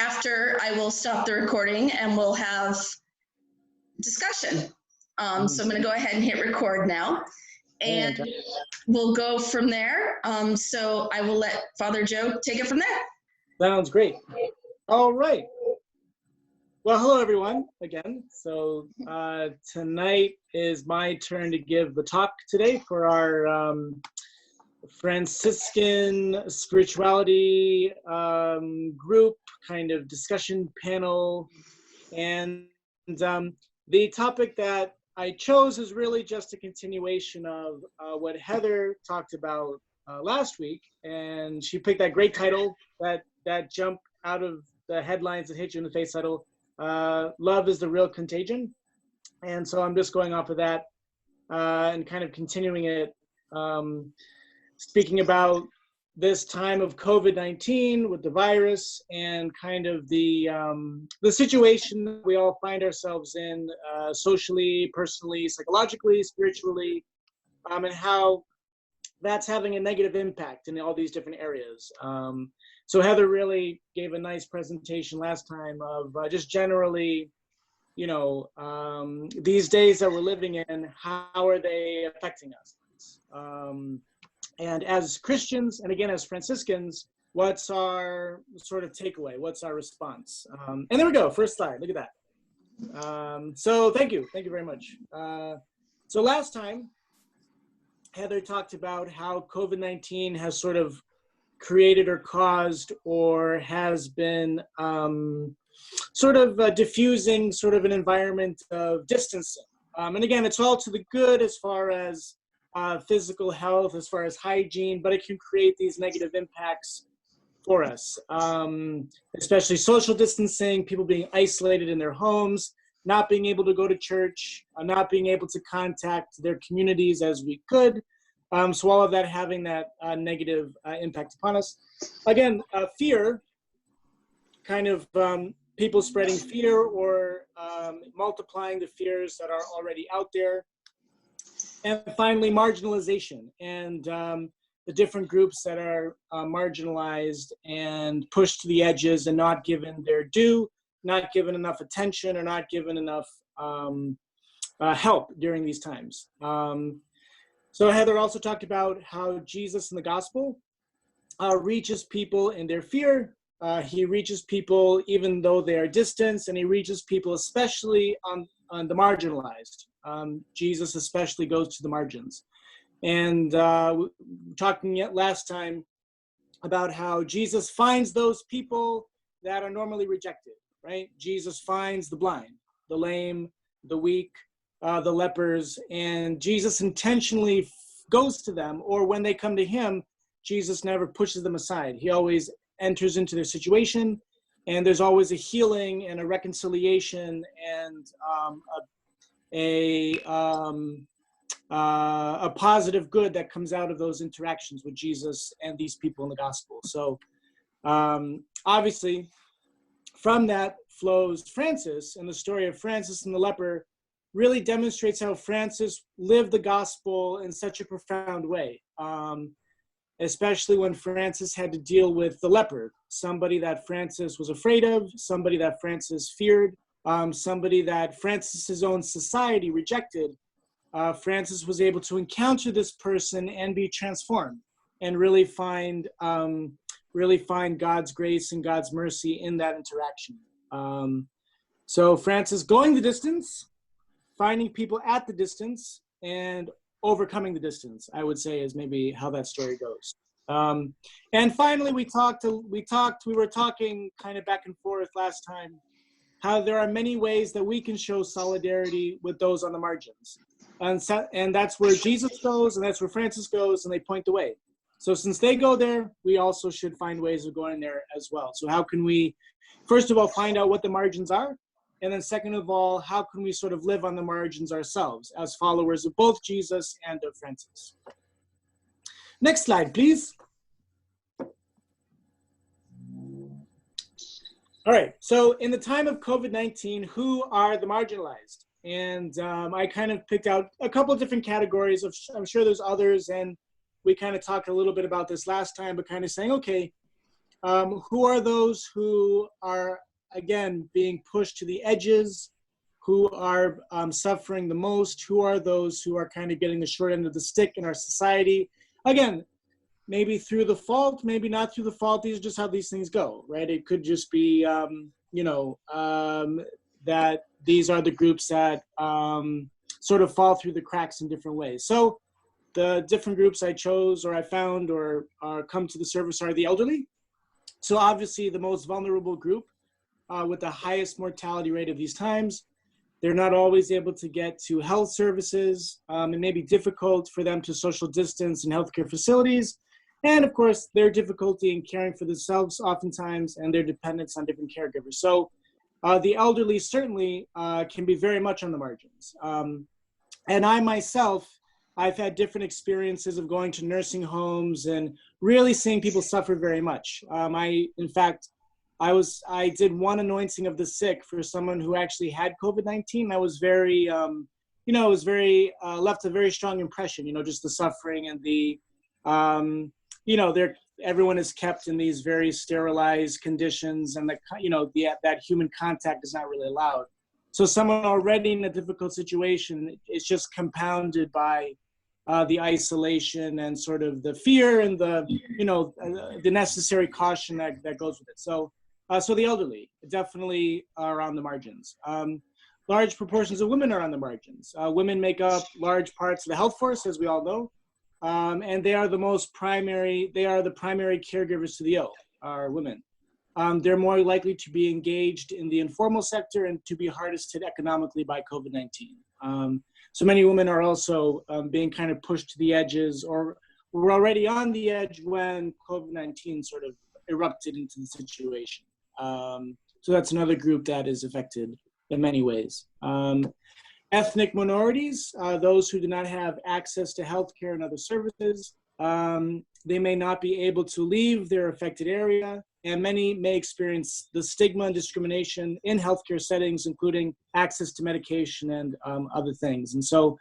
after I will stop the recording and we'll have discussion. So I'm going to go ahead and hit record now, and we'll go from there. So I will let Father Joe take it from there. Sounds great. All right. Well, hello, everyone, again. So tonight is my turn to give the talk today for our Franciscan spirituality group kind of discussion panel. And the topic that I chose is really just a continuation of what Heather talked about last week. And she picked that great title that jumped out of the headlines that hit you in the face title, Love is the Real Contagion. And so I'm just going off of that and kind of continuing it, speaking about this time of COVID-19 with the virus and kind of the situation that we all find ourselves in socially, personally, psychologically, spiritually, and how that's having a negative impact in all these different areas. So Heather really gave a nice presentation last time of just generally, you know, these days that we're living in, how are they affecting us? And as Christians, and again, as Franciscans, what's our sort of takeaway? What's our response? And there we go, first slide, look at that. So thank you very much. So last time, Heather talked about how COVID-19 has sort of created or caused or has been sort of diffusing sort of an environment of distancing. And again, it's all to the good as far as physical health, as far as hygiene, but it can create these negative impacts for us, especially social distancing, people being isolated in their homes, not being able to go to church, not being able to contact their communities as we could. So all of that having that negative impact upon us. Again, fear, kind of people spreading fear or multiplying the fears that are already out there. And finally, marginalization and the different groups that are marginalized and pushed to the edges and not given their due, not given enough attention, or not given enough help during these times. So Heather also talked about how Jesus in the gospel reaches people in their fear. He reaches people even though they are distant, and he reaches people especially on the marginalized. Jesus especially goes to the margins. And talking yet last time about how Jesus finds those people that are normally rejected, right? Jesus finds the blind, the lame, the weak, the lepers, and Jesus intentionally goes to them, or when they come to him, Jesus never pushes them aside. He always enters into their situation, and there's always a healing and a reconciliation and a positive good that comes out of those interactions with Jesus and these people in the gospel. So obviously from that flows Francis, and the story of Francis and the leper really demonstrates how Francis lived the gospel in such a profound way, especially when Francis had to deal with the leper, somebody that Francis was afraid of, somebody that Francis feared, somebody that Francis's own society rejected. Francis was able to encounter this person and be transformed and really find God's grace and God's mercy in that interaction. So Francis going the distance, finding people at the distance, and overcoming the distance, I would say, is maybe how that story goes. And finally, we were talking kind of back and forth last time, how there are many ways that we can show solidarity with those on the margins. And that's where Jesus goes, and that's where Francis goes, and they point the way. So since they go there, we also should find ways of going there as well. So how can we, first of all, find out what the margins are? And then second of all, how can we sort of live on the margins ourselves as followers of both Jesus and of Francis? Next slide, please. All right, so in the time of COVID-19, who are the marginalized? And I kind of picked out a couple of different categories. I'm sure there's others, and we kind of talked a little bit about this last time, but kind of saying, okay, who are those who are, again, being pushed to the edges, who are suffering the most, who are those who are kind of getting the short end of the stick in our society. Again, maybe through the fault, maybe not through the fault. These are just how these things go, right? It could just be, that these are the groups that sort of fall through the cracks in different ways. So the different groups I chose or I found or come to the surface are the elderly. So obviously the most vulnerable group with the highest mortality rate of these times. They're not always able to get to health services. It may be difficult for them to social distance in healthcare facilities. And of course, their difficulty in caring for themselves oftentimes and their dependence on different caregivers. So the elderly certainly can be very much on the margins. And I myself, I've had different experiences of going to nursing homes and really seeing people suffer very much. In fact, I did one anointing of the sick for someone who actually had COVID-19. I was very, left a very strong impression, just the suffering and the, everyone is kept in these very sterilized conditions and that human contact is not really allowed. So someone already in a difficult situation, it's just compounded by the isolation and sort of the fear and the necessary caution that goes with it. So the elderly definitely are on the margins. Large proportions of women are on the margins. Women make up large parts of the health force, as we all know, and they are the primary caregivers to the ill, are women. They're more likely to be engaged in the informal sector and to be hardest hit economically by COVID-19. So many women are also being kind of pushed to the edges or were already on the edge when COVID-19 sort of erupted into the situation. So that's another group that is affected in many ways. Ethnic minorities, those who do not have access to healthcare and other services, they may not be able to leave their affected area, and many may experience the stigma and discrimination in healthcare settings, including access to medication and other things. And so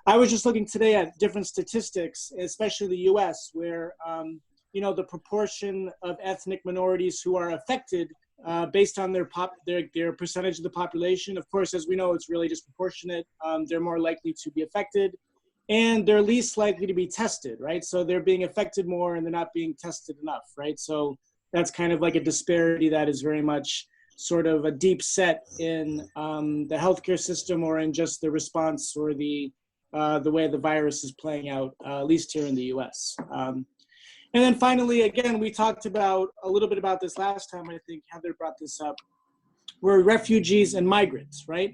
I was just looking today at different statistics, especially the US, where the proportion of ethnic minorities who are affected based on their percentage of the population. Of course, as we know, it's really disproportionate. They're more likely to be affected and they're least likely to be tested, right? So they're being affected more and they're not being tested enough, right? So that's kind of like a disparity that is very much sort of a deep set in the healthcare system or in just the response or the way the virus is playing out, at least here in the US. And then finally, again, we talked about a little bit about this last time. I think Heather brought this up. We're refugees and migrants, right?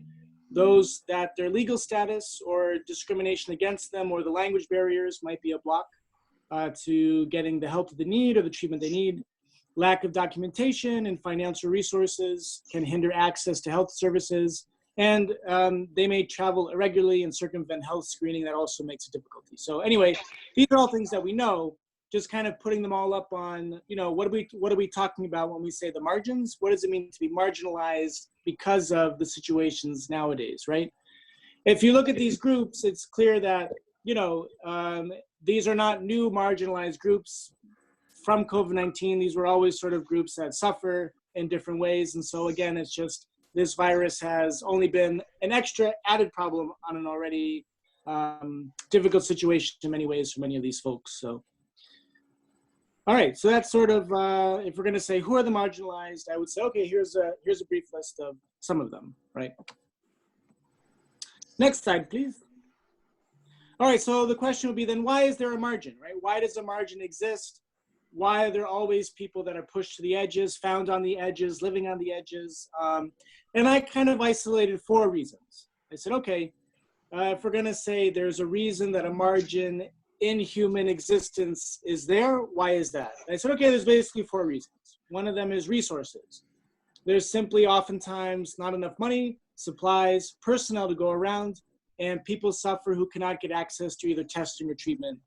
Those that their legal status or discrimination against them or the language barriers might be a block to getting the help that they need or the treatment they need. Lack of documentation and financial resources can hinder access to health services. And they may travel irregularly and circumvent health screening. That also makes a difficulty. So anyway, these are all things that we know. Just kind of putting them all up on, what are we talking about when we say the margins? What does it mean to be marginalized because of the situations nowadays, right? If you look at these groups, it's clear that, these are not new marginalized groups from COVID-19. These were always sort of groups that suffer in different ways. And so again, it's just this virus has only been an extra added problem on an already difficult situation in many ways for many of these folks, so. All right, so that's sort of, if we're gonna say who are the marginalized, I would say, okay, here's a brief list of some of them, right? Next slide, please. All right, so the question would be then, why is there a margin, right? Why does a margin exist? Why are there always people that are pushed to the edges, found on the edges, living on the edges? And I kind of isolated 4 reasons. I said, okay, if we're gonna say there's a reason that a margin in human existence is there, why is that? And I said, okay, there's basically 4 reasons. One of them is resources. There's simply oftentimes not enough money, supplies, personnel to go around, and people suffer who cannot get access to either testing or treatment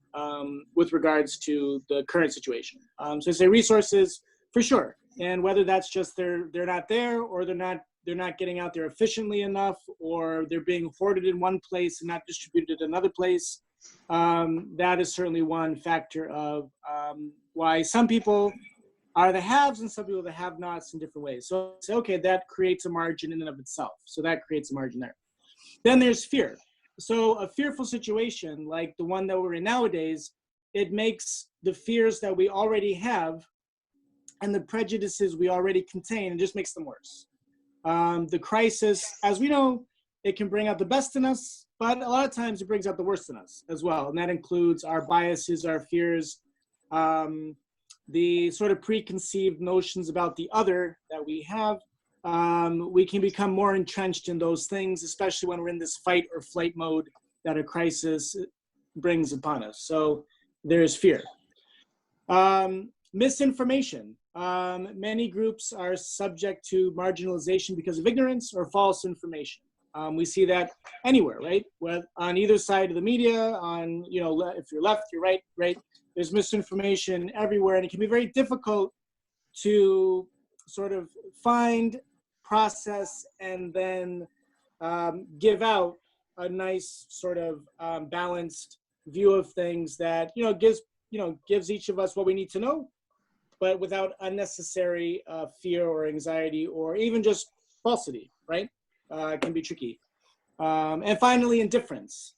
with regards to the current situation. So I say resources for sure. And whether that's just they're not there or they're not getting out there efficiently enough, or they're being hoarded in one place and not distributed at another place. That is certainly one factor of why some people are the haves and some people are the have-nots in different ways. So say, okay, that creates a margin in and of itself. So that creates a margin there. Then there's fear. So a fearful situation like the one that we're in nowadays, it makes the fears that we already have and the prejudices we already contain, and just makes them worse. The crisis, as we know, it can bring out the best in us, but a lot of times it brings out the worst in us as well. And that includes our biases, our fears, the sort of preconceived notions about the other that we have. We can become more entrenched in those things, especially when we're in this fight or flight mode that a crisis brings upon us. So there's fear. Misinformation. Many groups are subject to marginalization because of ignorance or false information. We see that anywhere, right? On either side of the media, on, you know, if you're left, you're right, right? There's misinformation everywhere, and it can be very difficult to sort of find, process, and then give out a nice sort of balanced view of things that, gives each of us what we need to know, but without unnecessary fear or anxiety or even just falsity, right? It can be tricky. And finally, indifference.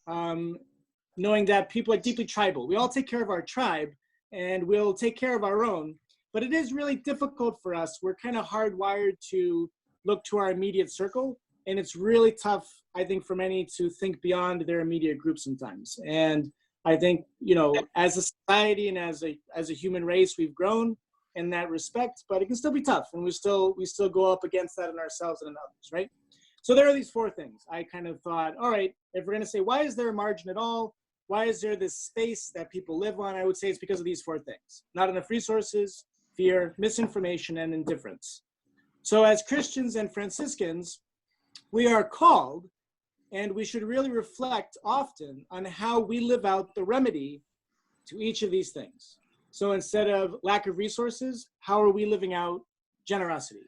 Knowing that people are deeply tribal. We all take care of our tribe and we'll take care of our own, but it is really difficult for us. We're kind of hardwired to look to our immediate circle, and it's really tough, I think, for many to think beyond their immediate group sometimes. And I think, as a society and as a human race, we've grown in that respect, but it can still be tough, and we still go up against that in ourselves and in others, right? So there are these four things. I kind of thought, all right, if we're going to say, why is there a margin at all? Why is there this space that people live on? I would say it's because of these four things: not enough resources, fear, misinformation, and indifference. So as Christians and Franciscans, we are called, and we should really reflect often on how we live out the remedy to each of these things. So instead of lack of resources, how are we living out generosity?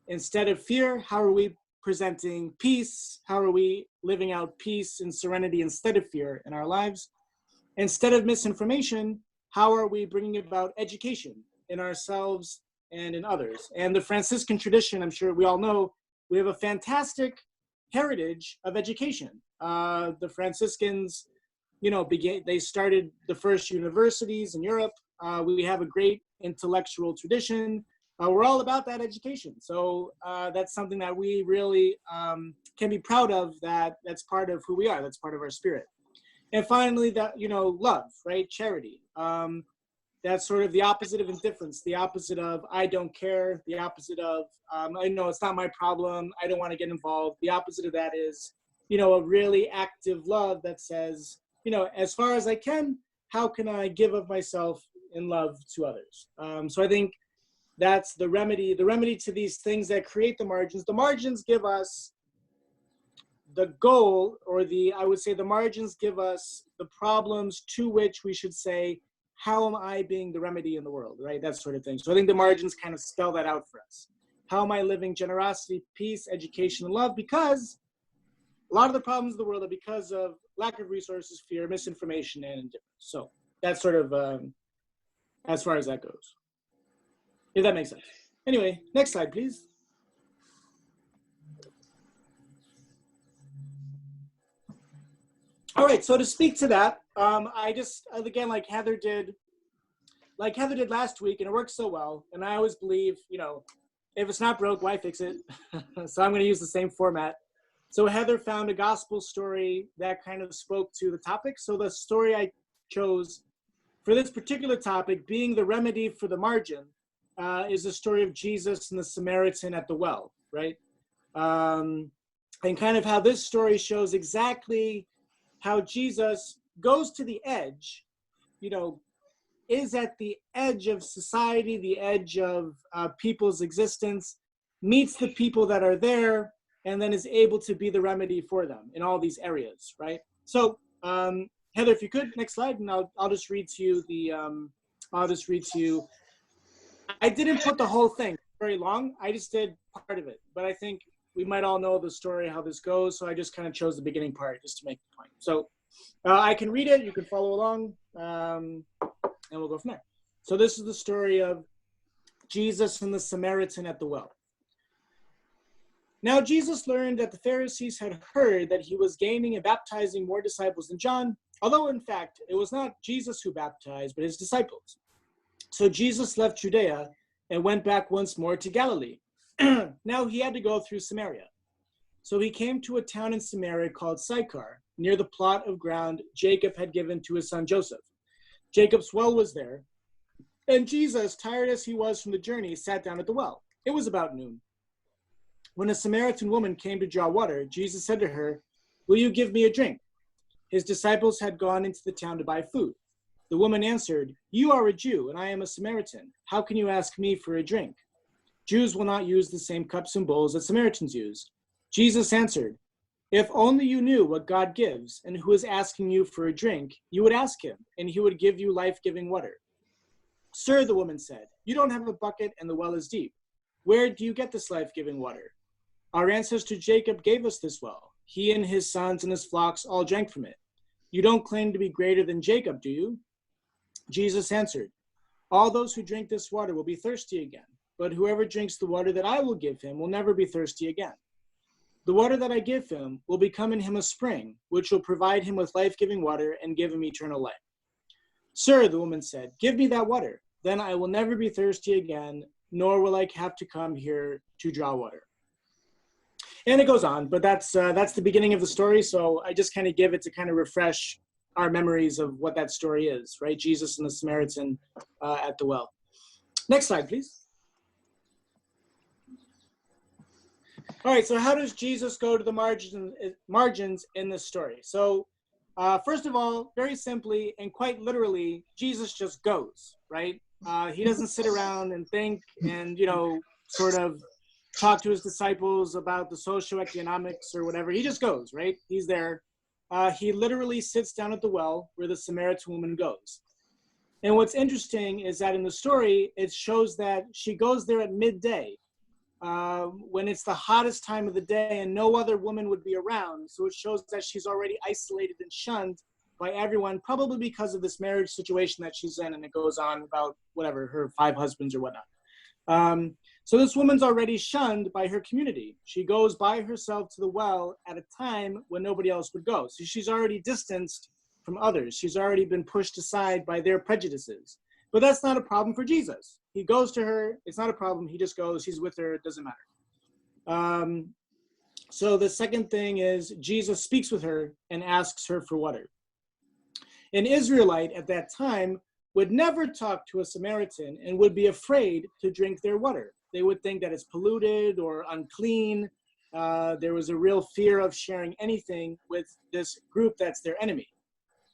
Instead of fear, how are we presenting peace? How are we living out peace and serenity instead of fear in our lives? Instead of misinformation, how are we bringing about education in ourselves and in others? And the Franciscan tradition, I'm sure we all know, we have a fantastic heritage of education. The Franciscans, they started the first universities in Europe. We have a great intellectual tradition. We're all about that education. So that's something that we really can be proud of, that's part of who we are. That's part of our spirit. And finally, that, love, right? Charity. That's sort of the opposite of indifference, the opposite of I don't care, the opposite of I know it's not my problem, I don't want to get involved. The opposite of that is, a really active love that says, as far as I can, how can I give of myself in love to others? So I think that's the remedy to these things that create the margins. The margins give us the goal, or I would say the margins give us the problems to which we should say, how am I being the remedy in the world, right? That sort of thing. So I think the margins kind of spell that out for us. How am I living generosity, peace, education, and love? Because a lot of the problems of the world are because of lack of resources, fear, misinformation, and indifference. So that's sort of as far as that goes. If that makes sense. Anyway, next slide, please. All right, so to speak to that, I just, again, like Heather did last week, and it worked so well. And I always believe, if it's not broke, why fix it? So I'm going to use the same format. So Heather found a gospel story that kind of spoke to the topic. So the story I chose for this particular topic, being the remedy for the margin, is the story of Jesus and the Samaritan at the well, right? And kind of how this story shows exactly how Jesus goes to the edge, is at the edge of society, the edge of people's existence, meets the people that are there, and then is able to be the remedy for them in all these areas, right? So, Heather, if you could, next slide, and I'll just read to you I didn't put the whole thing very long. I just did part of it, but I think we might all know the story, how this goes. So I just kind of chose the beginning part just to make the point. So I can read it, you can follow along, and we'll go from there. So this is the story of Jesus and the Samaritan at the well. Now Jesus learned that the Pharisees had heard that he was gaining and baptizing more disciples than John, although in fact it was not Jesus who baptized, but his disciples. So Jesus left Judea and went back once more to Galilee. Now he had to go through Samaria. So he came to a town in Samaria called Sychar, near the plot of ground Jacob had given to his son Joseph. Jacob's well was there, and Jesus, tired as he was from the journey, sat down at the well. It was about noon. When a Samaritan woman came to draw water, Jesus said to her, "Will you give me a drink?" His disciples had gone into the town to buy food. The woman answered, "You are a Jew, and I am a Samaritan. How can you ask me for a drink?" Jews will not use the same cups and bowls that Samaritans use. Jesus answered, "If only you knew what God gives and who is asking you for a drink, you would ask him, and he would give you life-giving water." "Sir," the woman said, "you don't have a bucket and the well is deep. Where do you get this life-giving water? Our ancestor Jacob gave us this well. He and his sons and his flocks all drank from it. You don't claim to be greater than Jacob, do you?" Jesus answered, "All those who drink this water will be thirsty again, but whoever drinks the water that I will give him will never be thirsty again. The water that I give him will become in him a spring, which will provide him with life-giving water and give him eternal life." "Sir," the woman said, "give me that water. Then I will never be thirsty again, nor will I have to come here to draw water." And it goes on, but that's the beginning of the story. So I just kind of give it to kind of refresh our memories of what that story is, right? Jesus and the Samaritan at the well. Next slide, please. All right, so how does Jesus go to the margins in this story? So first of all, very simply and quite literally, Jesus just goes, right? He doesn't sit around and think and, sort of talk to his disciples about the socioeconomics or whatever. He just goes, right? He's there. He literally sits down at the well where the Samaritan woman goes. And what's interesting is that in the story, it shows that she goes there at midday, when it's the hottest time of the day and no other woman would be around. So it shows that she's already isolated and shunned by everyone, probably because of this marriage situation that she's in, and it goes on about whatever, her 5 husbands or whatnot. So this woman's already shunned by her community. She goes by herself to the well at a time when nobody else would go. So she's already distanced from others. She's already been pushed aside by their prejudices. But that's not a problem for Jesus. He goes to her. It's not a problem. He just goes. He's with her. It doesn't matter. So the second thing is Jesus speaks with her and asks her for water. An Israelite at that time would never talk to a Samaritan and would be afraid to drink their water. They would think that it's polluted or unclean. There was a real fear of sharing anything with this group that's their enemy.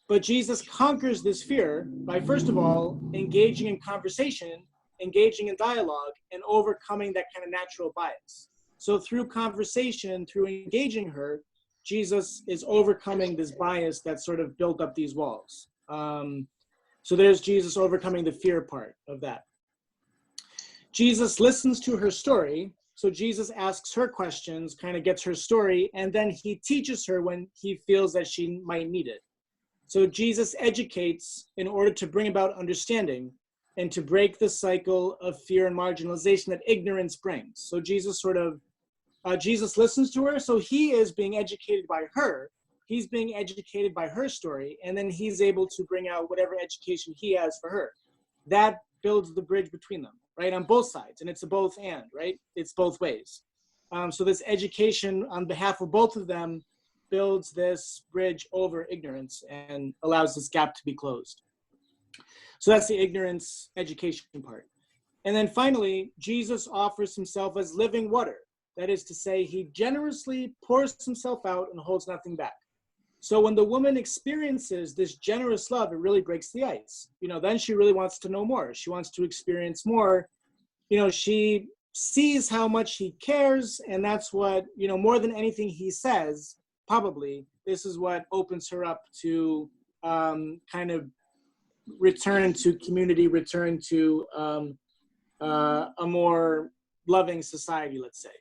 But Jesus conquers this fear by, first of all, engaging in conversation, engaging in dialogue, and overcoming that kind of natural bias. So through conversation, through engaging her, Jesus is overcoming this bias that sort of built up these walls. So there's Jesus overcoming the fear part of that. Jesus listens to her story. So Jesus asks her questions, kind of gets her story, and then he teaches her when he feels that she might need it. So Jesus educates in order to bring about understanding and to break the cycle of fear and marginalization that ignorance brings. So Jesus Jesus listens to her. So he is being educated by her. He's being educated by her story, and then he's able to bring out whatever education he has for her. That builds the bridge between them, right? On both sides, and it's a both and, right? It's both ways. So this education on behalf of both of them builds this bridge over ignorance and allows this gap to be closed. So that's the ignorance education part. And then finally, Jesus offers himself as living water. That is to say, he generously pours himself out and holds nothing back. So when the woman experiences this generous love, it really breaks the ice. Then she really wants to know more. She wants to experience more. She sees how much he cares, and that's what, more than anything he says, probably, this is what opens her up to kind of return to community, return to a more loving society, let's say.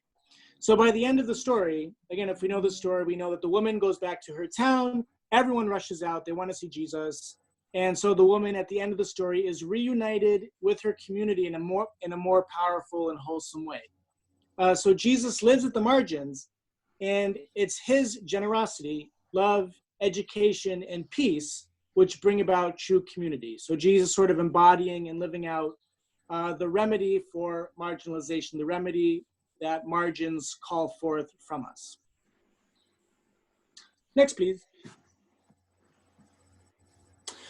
So by the end of the story, again, if we know the story, we know that the woman goes back to her town. Everyone rushes out. They want to see Jesus. And so the woman at the end of the story is reunited with her community in a more powerful and wholesome way. So Jesus lives at the margins, and it's his generosity, love, education, and peace which bring about true community. So Jesus sort of embodying and living out the remedy for marginalization, the remedy that margins call forth from us. Next, please.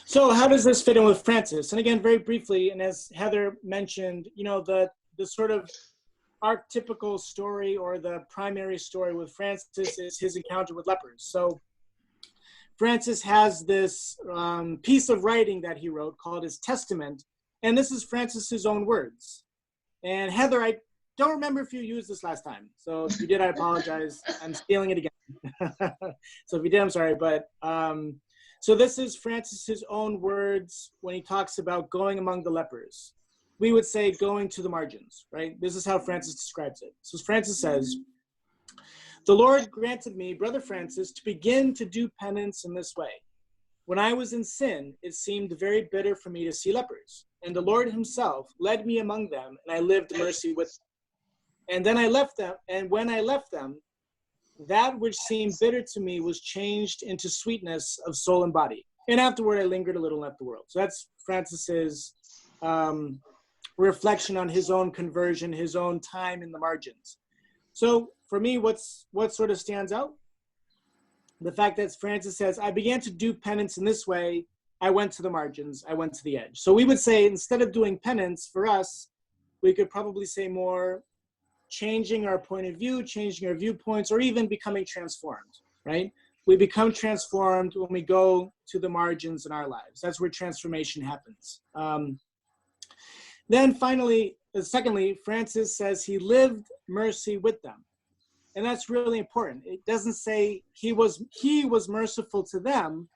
So how does this fit in with Francis? And again, very briefly, and as Heather mentioned, you know, the sort of archetypical story or the primary story with Francis is his encounter with lepers. So Francis has this piece of writing that he wrote called his Testament, and this is Francis's own words. And Heather, I don't remember if you used this last time. So if you did, I apologize. I'm stealing it again. So if you did, I'm sorry. But so this is Francis's own words when he talks about going among the lepers. We would say going to the margins, right? This is how Francis describes it. So Francis says, "The Lord granted me, Brother Francis, to begin to do penance in this way. When I was in sin, it seemed very bitter for me to see lepers. And the Lord himself led me among them, and I lived mercy with them. And then I left them, and when I left them, that which seemed bitter to me was changed into sweetness of soul and body. And afterward, I lingered a little and left the world." So that's Francis's reflection on his own conversion, his own time in the margins. So for me, what sort of stands out? The fact that Francis says, "I began to do penance in this way. I went to the margins. I went to the edge." So we would say, instead of doing penance, for us, we could probably say more changing our point of view, changing our viewpoints, or even becoming transformed, right? We become transformed when we go to the margins in our lives. That's where transformation happens. Then finally, secondly, Francis says he lived mercy with them. And that's really important. It doesn't say he was merciful to them.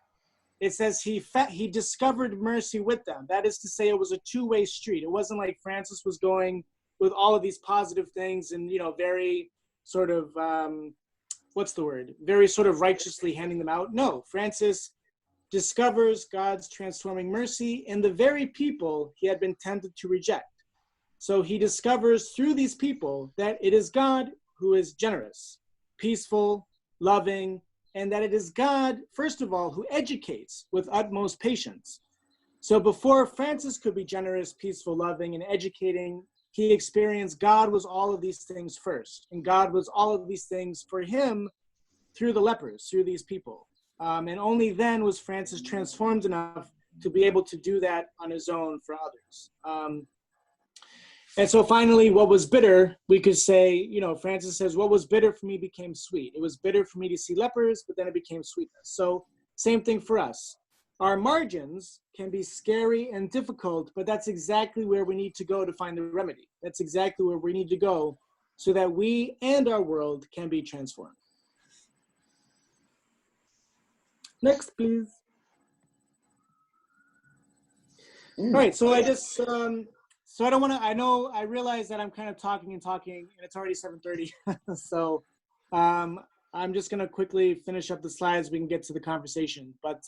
It says he discovered mercy with them. That is to say, it was a two-way street. It wasn't like Francis was going with all of these positive things and, you know, very sort of, very sort of righteously handing them out. No, Francis discovers God's transforming mercy in the very people he had been tempted to reject. So he discovers through these people that it is God who is generous, peaceful, loving, and that it is God, first of all, who educates with utmost patience. So before Francis could be generous, peaceful, loving, and educating, he experienced God was all of these things first. And God was all of these things for him through the lepers, through these people. And only then was Francis transformed enough to be able to do that on his own for others. And so finally, what was bitter, we could say, you know, Francis says, what was bitter for me became sweet. It was bitter for me to see lepers, but then it became sweetness. So same thing for us. Our margins can be scary and difficult, but that's exactly where we need to go to find the remedy. That's exactly where we need to go so that we and our world can be transformed. Next, please. All right, so I just, so I don't want to, I realize that I'm kind of talking, and it's already 7:30. So I'm just going to quickly finish up the slides. We can get to the conversation. But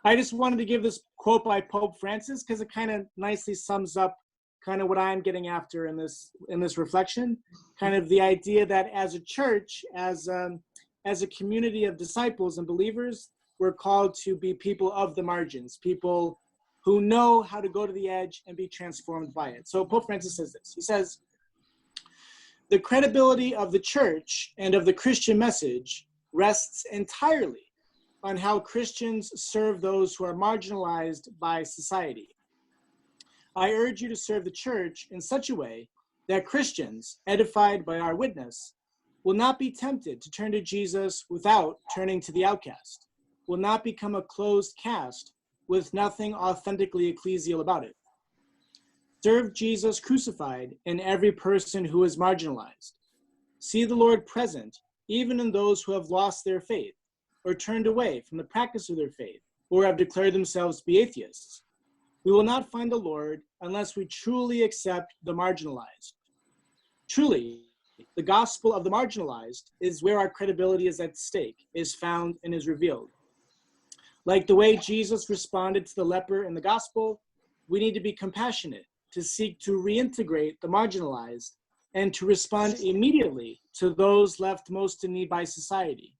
I just wanted to give this quote by Pope Francis because it kind of nicely sums up kind of what I'm getting after in this reflection. Kind of the idea that as a church, as a community of disciples and believers, we're called to be people of the margins, people who know how to go to the edge and be transformed by it. So Pope Francis says this. He says, "The credibility of the church and of the Christian message rests entirely on how Christians serve those who are marginalized by society. I urge you to serve the church in such a way that Christians, edified by our witness, will not be tempted to turn to Jesus without turning to the outcast, will not become a closed caste with nothing authentically ecclesial about it. Serve Jesus crucified in every person who is marginalized. See the Lord present even in those who have lost their faith or turned away from the practice of their faith or have declared themselves to be atheists. We will not find the Lord unless we truly accept the marginalized. Truly, the gospel of the marginalized is where our credibility is at stake, is found and is revealed. Like the way Jesus responded to the leper in the gospel, we need to be compassionate, to seek to reintegrate the marginalized, and to respond immediately to those left most in need by society.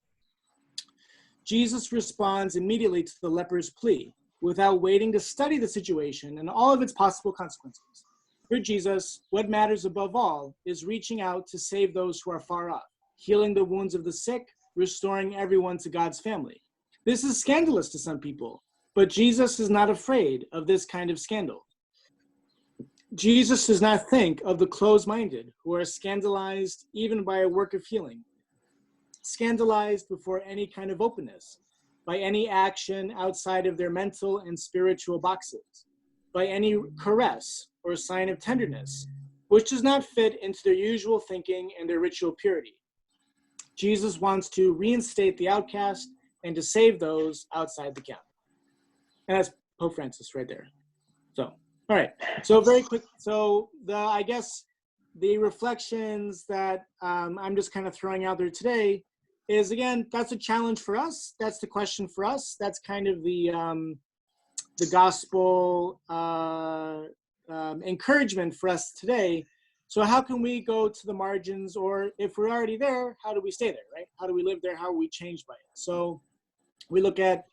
Jesus responds immediately to the leper's plea, without waiting to study the situation and all of its possible consequences. For Jesus, what matters above all is reaching out to save those who are far off, healing the wounds of the sick, restoring everyone to God's family. This is scandalous to some people, but Jesus is not afraid of this kind of scandal. Jesus does not think of the closed-minded who are scandalized even by a work of healing, scandalized before any kind of openness, by any action outside of their mental and spiritual boxes, by any caress or sign of tenderness, which does not fit into their usual thinking and their ritual purity. Jesus wants to reinstate the outcast and to save those outside the camp. And that's Pope Francis right there. So, all right. So very quick. So I guess the reflections that I'm just kind of throwing out there today is, again, that's a challenge for us. That's the question for us. That's kind of the gospel encouragement for us today. So how can we go to the margins, or if we're already there, how do we stay there, right? How do we live there? How are we changed by it? So we look at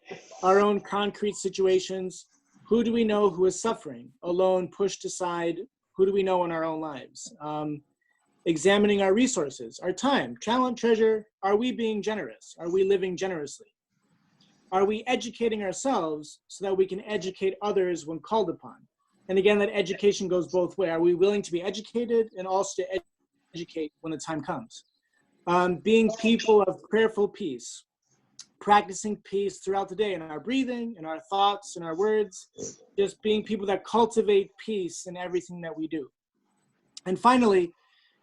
our own concrete situations. Who do we know who is suffering, alone, pushed aside? Who do we know in our own lives? Examining our resources, our time, talent, treasure. Are we being generous? Are we living generously? Are we educating ourselves so that we can educate others when called upon? And again, that education goes both ways. Are we willing to be educated and also to educate when the time comes? Being people of prayerful peace, practicing peace throughout the day in our breathing, in our thoughts, in our words, just being people that cultivate peace in everything that we do. And finally,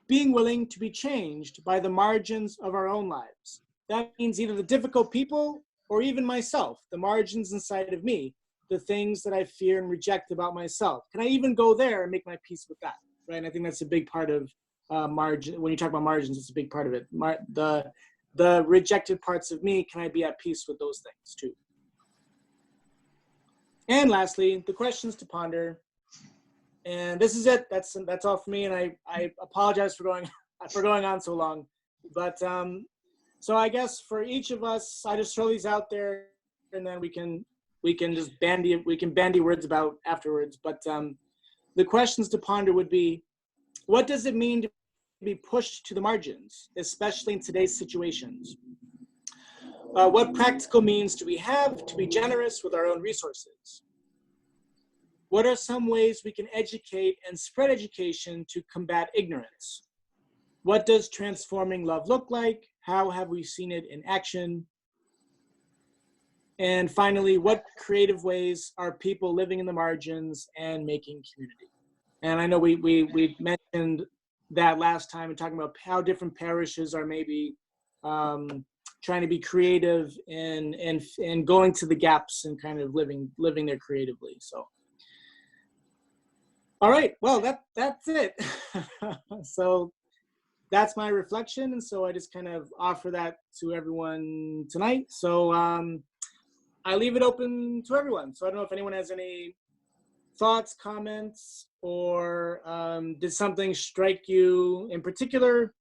being willing to be changed by the margins of our own lives. That means either the difficult people or even myself, the margins inside of me, the things that I fear and reject about myself. Can I even go there and make my peace with that, right? And I think that's a big part of margin. When you talk about margins, it's a big part of it. The rejected parts of me, can I be at peace with those things too? And lastly, the questions to ponder. And this is it. That's all for me. And I apologize for going on so long. But so I guess for each of us, I just throw these out there, and then we can just bandy words about afterwards. But the questions to ponder would be, what does it mean to be pushed to the margins, especially in today's situations? What practical means do we have to be generous with our own resources? What are some ways we can educate and spread education to combat ignorance? What does transforming love look like? How have we seen it in action? And finally, what creative ways are people living in the margins and making community? And I know we mentioned that last time and talking about how different parishes are maybe trying to be creative and going to the gaps and kind of living there creatively. So, all right, well, that's it. So that's my reflection, and so I just kind of offer that to everyone tonight. So I leave it open to everyone. So I don't know if anyone has any thoughts, comments, or did something strike you in particular